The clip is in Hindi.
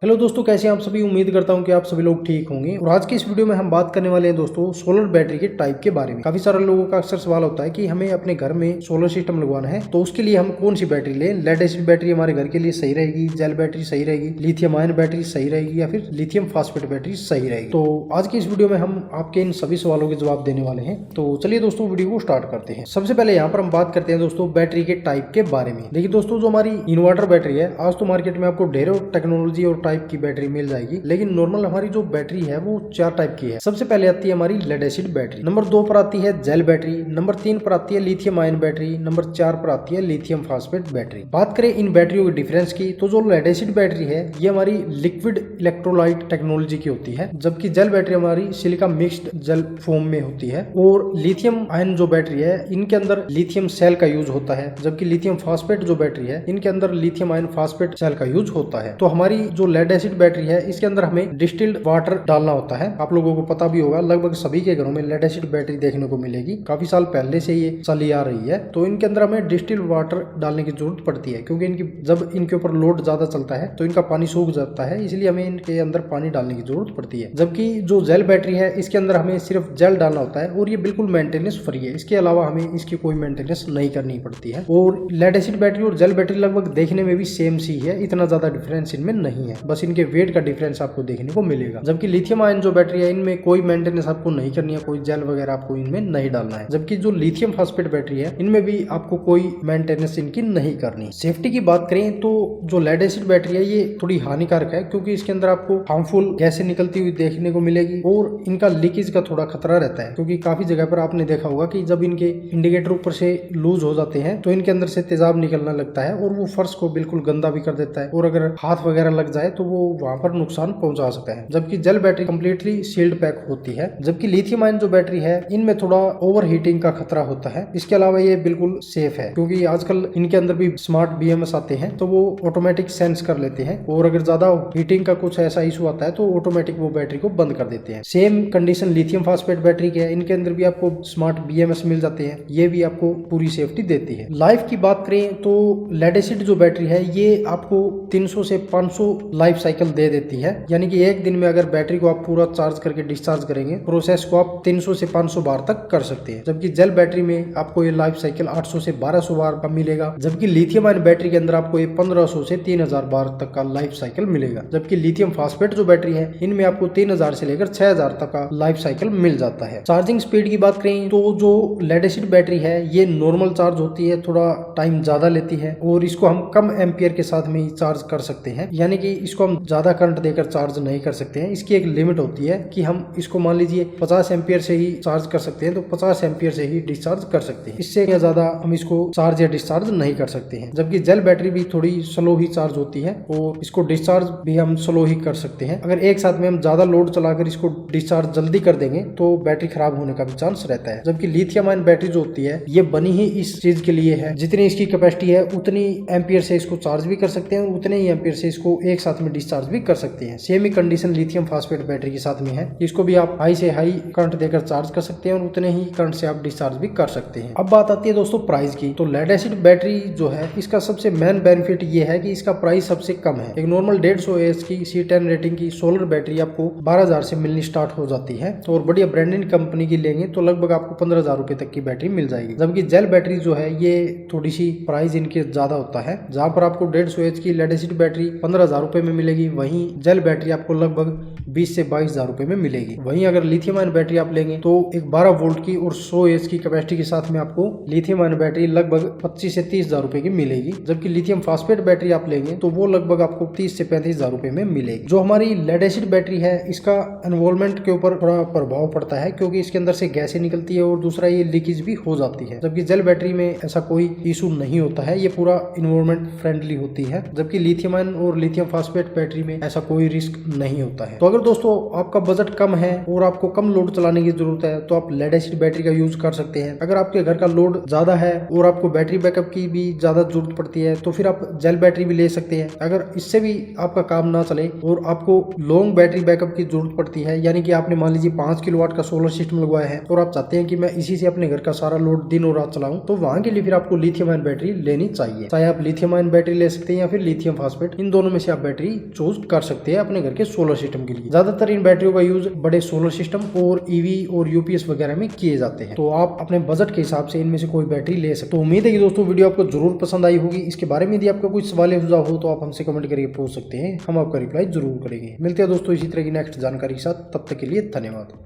हेलो दोस्तों, कैसे हैं आप सभी। उम्मीद करता हूं कि आप सभी लोग ठीक होंगे। और आज की इस वीडियो में हम बात करने वाले हैं दोस्तों सोलर बैटरी के टाइप के बारे में। काफी सारे लोगों का अक्सर सवाल होता है कि हमें अपने घर में सोलर सिस्टम लगवाना है, तो उसके लिए हम कौन सी बैटरी लें। लेड एसिड बैटरी हमारे घर के लिए सही रहेगी, जेल बैटरी सही रहेगी, लिथियम आयन बैटरी सही रहेगी, या फिर लिथियम फास्फेट बैटरी सही रहेगी। तो आज की इस वीडियो में हम आपके इन सभी सवालों के जवाब देने वाले हैं। तो चलिए दोस्तों, वीडियो को स्टार्ट करते हैं। सबसे पहले यहाँ पर हम बात करते हैं दोस्तों बैटरी के टाइप के बारे में। देखिए दोस्तों, जो हमारी इन्वर्टर बैटरी है, आज तो मार्केट में आपको ढेरों टेक्नोलॉजी और टाइप की बैटरी मिल जाएगी, लेकिन नॉर्मल हमारी जो बैटरी है वो 4 टाइप की है। सबसे पहले आती है हमारी लेड एसिड बैटरी, नंबर 2 पर आती है जेल बैटरी, नंबर 3 पर आती है लिथियम आयन बैटरी, नंबर 4 पर आती है लिथियम फास्फेट बैटरी। बात करें इन बैटरियों के डिफरेंस की, तो जो लेड एसिड बैटरी है ये हमारी लिक्विड इलेक्ट्रोलाइट टेक्नोलॉजी की होती है, जबकि जेल बैटरी हमारी सिलिका मिक्स्ड जेल फॉर्म में होती है। और लिथियम आयन जो बैटरी है इनके अंदर लिथियम सेल का यूज होता है, जबकि लिथियम फास्फेट जो बैटरी है इनके अंदर लिथियम आयन फास्फेट सेल का यूज होता है। तो हमारी जो लेड एसिड बैटरी है इसके अंदर हमें डिस्टिल्ड वाटर डालना होता है। आप लोगों को पता भी होगा, लगभग सभी के घरों में लेड एसिड बैटरी देखने को मिलेगी। काफी साल पहले से ये चली आ रही है। तो इनके अंदर हमें डिस्टिल्ड वाटर डालने की जरूरत पड़ती है, क्योंकि जब इनके ऊपर लोड ज्यादा चलता है तो इनका पानी सूख जाता है, इसलिए हमें इनके अंदर पानी डालने की जरूरत पड़ती है। जबकि जो जेल बैटरी है इसके अंदर हमें सिर्फ जेल डालना होता है, और ये बिल्कुल मेंटेनेंस फ्री है। इसके अलावा हमें इसकी कोई मेंटेनेंस नहीं करनी पड़ती है। और लेड एसिड बैटरी और जेल बैटरी लगभग देखने में भी सेम सी है, इतना ज्यादा डिफरेंस इनमें नहीं है, बस इनके वेट का डिफरेंस आपको देखने को मिलेगा। जबकि लिथियम आयन जो बैटरी है इनमें कोई मेंटेनेंस आपको नहीं करनी है, कोई जेल वगैरह आपको इनमें नहीं डालना है। जबकि जो लिथियम फास्फेट बैटरी है इनमें भी आपको कोई मेंटेनेंस इनकी नहीं करनी। सेफ्टी की बात करें तो जो लेड एसिड बैटरी है ये थोड़ी हानिकारक है, क्योंकि इसके अंदर आपको हार्मफुल गैसें निकलती हुई देखने को मिलेगी, और इनका लीकेज का थोड़ा खतरा रहता है, क्योंकि काफी जगह पर आपने देखा होगा कि जब इनके इंडिकेटर ऊपर से लूज हो जाते हैं तो इनके अंदर से तेजाब निकलने लगता है, और वो फर्श को बिल्कुल गंदा भी कर देता है, और अगर हाथ वगैरह लग जाए तो वो वहां पर नुकसान पहुंचा सकता है। जबकि gel battery completely sealed pack होती है। जबकि लिथियम आयन जो बैटरी है इनमें थोड़ा ओवर हीटिंग का खतरा होता है। इसके अलावा ये बिल्कुल सेफ है, क्योंकि आजकल इनके अंदर भी स्मार्ट BMS आते हैं, तो वो ऑटोमेटिक सेंस कर लेते हैं, और अगर ज्यादा हीटिंग का कुछ ऐसा इशू आता है तो ऑटोमेटिक वो बैटरी को बंद कर देते हैं। Same condition lithium phosphate battery की है, इनके अंदर भी आपको स्मार्ट BMS मिल जाते हैं, ये भी आपको पूरी सेफ्टी देती है। लाइफ की बात करें तो लेड एसिड जो बैटरी है ये आपको 300 से 500 लाइफ साइकिल दे देती है, यानी कि एक दिन में अगर बैटरी को आप पूरा चार्ज करके डिस्चार्ज करेंगे, प्रोसेस को आप 300 से 500 बार तक कर सकते हैं। जबकि जेल बैटरी में आपको ये लाइफ साइकिल 800 से 1200 बार का मिलेगा, जबकि लिथियम आयन बैटरी के अंदर आपको ये 1500 से 3000 बार तक का लाइफ साइकिल मिलेगा। जबकि लिथियम फास्फेट जो बैटरी है इनमें आपको 3000 से लेकर 6000 तक का लाइफ साइकिल मिल जाता है। चार्जिंग स्पीड की बात करें तो जो लेड एसिड बैटरी है ये नॉर्मल चार्ज होती है, थोड़ा टाइम ज्यादा लेती है, और इसको हम कम एम्पियर के साथ में ही चार्ज कर सकते हैं, यानी कि इसको हम ज्यादा करंट देकर चार्ज नहीं कर सकते हैं। इसकी एक लिमिट होती है कि हम इसको मान लीजिए 50 एम्पियर से ही चार्ज कर सकते हैं, तो 50 एम्पियर से ही डिस्चार्ज कर सकते हैं। इससे ज्यादा हम इसको चार्ज या डिस्चार्ज नहीं कर सकते हैं। जबकि जेल बैटरी भी थोड़ी स्लो ही चार्ज होती है, और इसको डिस्चार्ज भी हम स्लो ही कर सकते हैं। अगर एक साथ में हम ज्यादा लोड चलाकर इसको डिस्चार्ज जल्दी कर देंगे तो बैटरी खराब होने का भी चांस रहता है। जबकि लिथियम आयन बैटरी जो होती है ये बनी ही इस चीज के लिए है, जितनी इसकी कैपेसिटी है उतनी एम्पियर से इसको चार्ज भी कर सकते हैं, और उतने ही एम्पियर से इसको एक साथ में डिस्चार्ज भी कर सकते हैं। सेम ही कंडीशन लिथियम फास्फेट बैटरी के साथ में है, इसको भी आप हाई से हाई करंट देकर चार्ज कर सकते हैं, और उतने ही करंट से आप डिस्चार्ज भी कर सकते हैं। अब बात आती है दोस्तों प्राइस की, तो लेड एसिड बैटरी जो है इसका सबसे मेन बेनिफिट ये है कि इसका प्राइस सबसे कम है। एक नॉर्मल 150 AH की C10 रेटिंग की सोलर बैटरी आपको 12000 से मिलनी स्टार्ट हो जाती है, तो और बढ़िया ब्रांडेड कंपनी की लेंगे तो लगभग आपको 15000 रुपए तक की बैटरी मिल जाएगी। जबकि जेल बैटरी जो है ये थोड़ी सी प्राइस इनके ज्यादा होता है, जहां पर आपको 150 AH की लेड एसिड बैटरी 15000 रुपए में मिलेगी, वहीं जेल बैटरी आपको लगभग 20 से 22000 रुपए में मिलेगी। वहीं अगर लिथियम आयन बैटरी आप लेंगे तो एक 12 वोल्ट की और 100 AH की कैपेसिटी के साथ में आपको लिथियम आयन बैटरी लगभग 25 से 30000 रुपए की मिलेगी। जबकि लिथियम फास्फेट बैटरी आप लेंगे तो वो लगभग आपको 30 से 35000 रुपए में मिलेगी। जो हमारी लेड एसिड बैटरी है इसका एनवायरमेंट के ऊपर थोड़ा प्रभाव पड़ता है, क्योंकि इसके अंदर से गैसें निकलती है, और दूसरा ये लीकेज भी हो जाती है। जबकि जेल बैटरी में ऐसा कोई इशू नहीं होता है, ये पूरा इन्वायरमेंट फ्रेंडली होती है। जबकि लिथियम आयन और लिथियम फास्फेट बैटरी में ऐसा कोई रिस्क नहीं होता है। तो अगर दोस्तों आपका बजट कम है और आपको कम लोड चलाने की जरूरत है तो आप लेड एसिड बैटरी का यूज कर सकते हैं। अगर आपके घर का लोड ज्यादा है और आपको बैटरी बैकअप की भी ज्यादा जरूरत पड़ती है तो फिर आप जेल बैटरी भी ले सकते हैं। अगर इससे भी आपका काम ना चले और आपको लॉन्ग बैटरी बैकअप की जरूरत पड़ती है, यानी कि आपने मान लीजिए 5 किलोवाट का सोलर सिस्टम लगवाया है और आप चाहते हैं कि मैं इसी से अपने घर का सारा लोड दिन और रात चलाऊं, तो वहां के लिए फिर आपको लिथियम आयन बैटरी लेनी चाहिए। चाहे आप लिथियम आयन बैटरी ले सकते हैं या फिर लिथियम फास्फेट, इन दोनों में से आप बैटरी बैटरी चूज कर सकते हैं अपने घर के सोलर सिस्टम के लिए। ज्यादातर इन बैटरियों का यूज बड़े सोलर सिस्टम और ईवी और यूपीएस वगैरह में किए जाते हैं। तो आप अपने बजट के हिसाब से इनमें से कोई बैटरी ले सकते। तो उम्मीद है कि दोस्तों वीडियो आपको जरूर पसंद आई होगी। इसके बारे में यदि आपका कोई सवाल या सुझाव हो तो आप हमसे कमेंट करके पूछ सकते हैं, हम आपका रिप्लाई जरूर करेंगे। मिलते हैं दोस्तों इसी तरह की नेक्स्ट जानकारी के साथ, तब तक के लिए धन्यवाद।